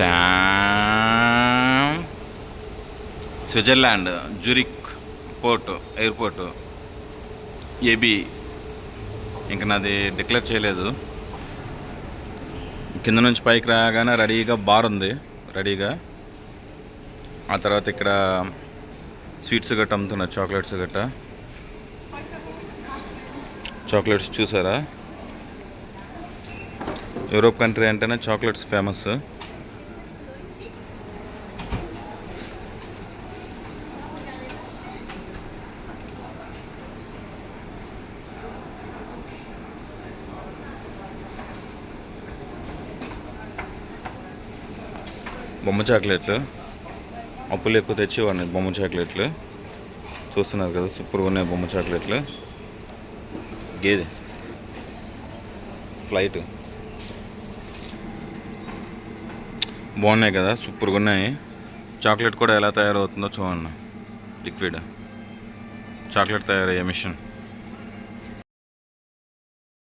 Tom. Switzerland Zurich airport AB. ఇంక నాది declare చేయలేదు. కింద నుంచి పైకి రాగానే రెడీగా బార్ ఉంది రెడీగా. ఆ తర్వాత ఇక్కడ స్వీట్స్ గట్ట అమ్ముతున్నారు, చాక్లెట్స్ గట్ట. చాక్లెట్స్ చూసారా, యూరోప్ కంట్రీ అంటేనే చాక్లెట్స్ ఫేమస్. బొమ్మ చాక్లెట్లు అప్పులు ఎక్కువ తెచ్చేవాడిని. బొమ్మ చాక్లెట్లు చూస్తున్నారు కదా, సూపర్గా ఉన్నాయి బొమ్మ చాక్లెట్లు. గేదె ఫ్లైట్ బాగున్నాయి కదా, సూపర్గా ఉన్నాయి. చాక్లెట్ కూడా ఎలా తయారవుతుందో చూడండి. లిక్విడ్ చాక్లెట్ తయారయ్యే మిషన్.